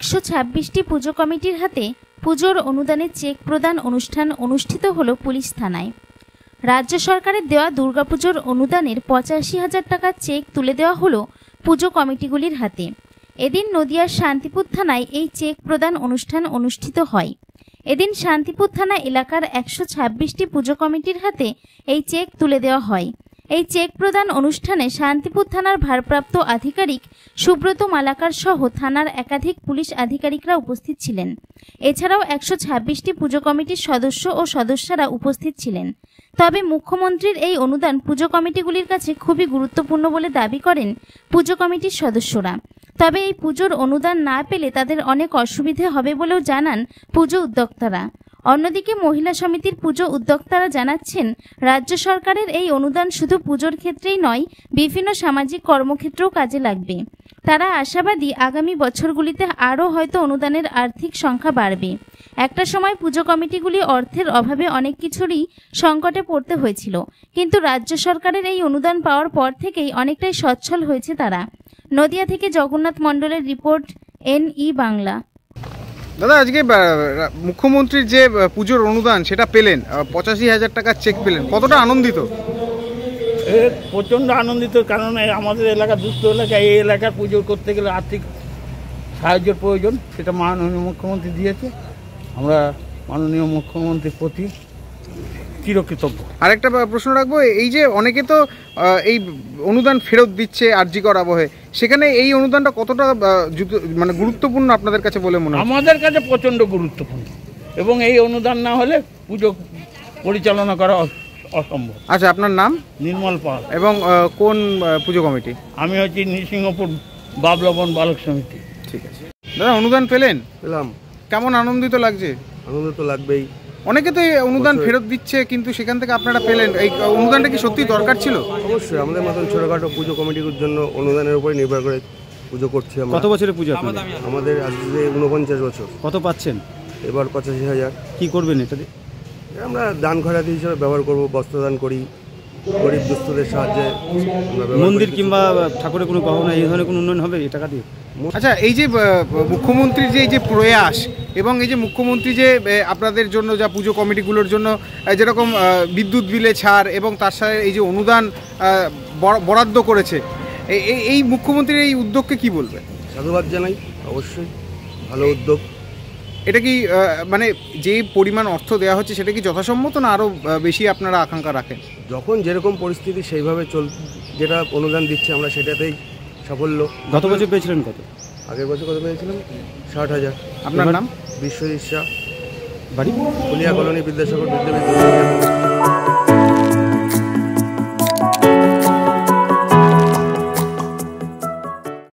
126টি পুজো কমিটির হাতে পুজোর অনুদানের চেক প্রদান অনুষ্ঠান অনুষ্ঠিত হলো পুলিশ থানায়। রাজ্য সরকারের দেওয়া দুর্গাপুজোর অনুদানের 85,000 টাকার চেক তুলে দেওয়া হলো পুজো কমিটিগুলির হাতে। এদিন নদিয়ার শান্তিপুর থানায় এই চেক প্রদান অনুষ্ঠান অনুষ্ঠিত হয়। এদিন শান্তিপুর থানা এলাকার 126টি পুজো কমিটির হাতে এই চেক তুলে দেওয়া হয়। এই চেক প্রদান অনুষ্ঠানে শান্তিপুর থানার ভারপ্রাপ্ত আধিকারিক সুব্রত মালাকার সহ থানার একাধিক পুলিশ আধিকারিকরা উপস্থিত ছিলেন। এছাড়াও 126টি পুজো কমিটির সদস্য ও সদস্যরা উপস্থিত ছিলেন। তবে মুখ্যমন্ত্রীর এই অনুদান পুজো কমিটিগুলির কাছে খুবই গুরুত্বপূর্ণ বলে দাবি করেন পুজো কমিটির সদস্যরা। তবে এই পুজোর অনুদান না পেলে তাদের অনেক অসুবিধে হবে বলেও জানান পুজো উদ্যোক্তারা। অন্যদিকে মহিলা সমিতির পুজো উদ্যোক্তারা জানাচ্ছেন, রাজ্য সরকারের এই অনুদান শুধু পুজোর ক্ষেত্রেই নয়, বিভিন্ন সামাজিক কর্মক্ষেত্রেও কাজে লাগবে। তারা আশাবাদী আগামী বছরগুলিতে আরও হয়তো অনুদানের আর্থিক সংখ্যা বাড়বে। একটা সময় পুজো কমিটিগুলি অর্থের অভাবে অনেক কিছুরই সংকটে পড়তে হয়েছিল, কিন্তু রাজ্য সরকারের এই অনুদান পাওয়ার পর থেকেই অনেকটাই সচ্ছল হয়েছে তারা। নদিয়া থেকে জগন্নাথ মণ্ডলের রিপোর্ট, NE বাংলা। দাদা, আজকে মুখ্যমন্ত্রীর যে পুজোর অনুদান সেটা পেলেন, 85,000 টাকার চেক পেলেন, কতটা আনন্দিত? প্রচণ্ড আনন্দিত, কারণ আমাদের এলাকা দুস্থ এলাকা, এই এলাকার পুজো করতে গেলে আর্থিক সাহায্যের প্রয়োজন, সেটা মাননীয় মুখ্যমন্ত্রী দিয়েছে। আমরা মাননীয় মুখ্যমন্ত্রীর প্রতি চিরকৃতজ্ঞ। আরেকটা প্রশ্ন রাখবো, এই যে অনেকে তো এই অনুদান ফেরত দিচ্ছে আরজি করা আবহে, সেখানে এই অনুদানটা কতটা মানে গুরুত্বপূর্ণ আপনাদের কাছে বলে মনে হয়? আমাদের কাছে প্রচণ্ড গুরুত্বপূর্ণ, এবং এই অনুদান না হলে পুজো পরিচালনা করা অসম্ভব। আচ্ছা, আপনার নাম? নির্মল পাল। এবং কোন পুজো কমিটি? আমি হচ্ছি নৃসিংহপুর বাবলবন বালক সমিতি। ঠিক আছে দাদা, অনুদান পেলেন? পেলাম। কেমন আনন্দিত লাগছে? আনন্দ তো লাগবেই। অনেকে তো এই অনুদান ফেরত দিচ্ছে, কিন্তু সেখান থেকে আপনারা পেলেন, এই অনুদানটা কি সত্যি দরকার ছিল? অবশ্যই, আমাদের মতন ছোটখাটো পুজো কমিটির জন্য অনুদানের উপরে নির্ভর করে পুজো করছি আমরা। কত বছরের পুজো আপনাদের? আমাদের আজকে 49 বছর। কত পাচ্ছেন? এবার 85,000। কি করবেন এটা দিয়ে? আমরা দান খয়রাতি হিসেবে ব্যবহার করব, বস্ত্রদান করি, গরিব দুস্থদের সাহায্যে। মন্দির কিংবা ঠাকুরের কোনো গহনা এই ধরনের কোনো উন্নয়ন হবে এই টাকা দিয়ে? আচ্ছা, এই যে মুখ্যমন্ত্রীর যে এই যে প্রয়াস, এবং এই যে মুখ্যমন্ত্রী যে আপনাদের জন্য যা পুজো কমিটিগুলোর জন্য যেরকম বিদ্যুৎ বিলে ছাড় এবং তার সাথে এই যে অনুদান বরাদ্দ করেছে, এই মুখ্যমন্ত্রীর এই উদ্যোগকে কি বলবেন? সাধুবাদ জানাই, অবশ্যই ভালো উদ্যোগ। এটা কি মানে যে পরিমাণ অর্থ দেওয়া হচ্ছে সেটা কি যথাসম্মত, না আরও বেশি আপনারা আকাঙ্ক্ষা রাখেন? যখন যেরকম পরিস্থিতি সেইভাবে যেটা অনুদান দিচ্ছে আমরা সেটাতেই সাফল্য। গত বছর পেয়েছিলেন কত? আগের বছর কত পেয়েছিলাম? 60,000। আপনার নাম? বিশ্বজিৎ শাহ, বাড়ি? ফুলিয়া কলোনি, বিদ্যাসাগর বিদ্যাপীঠ।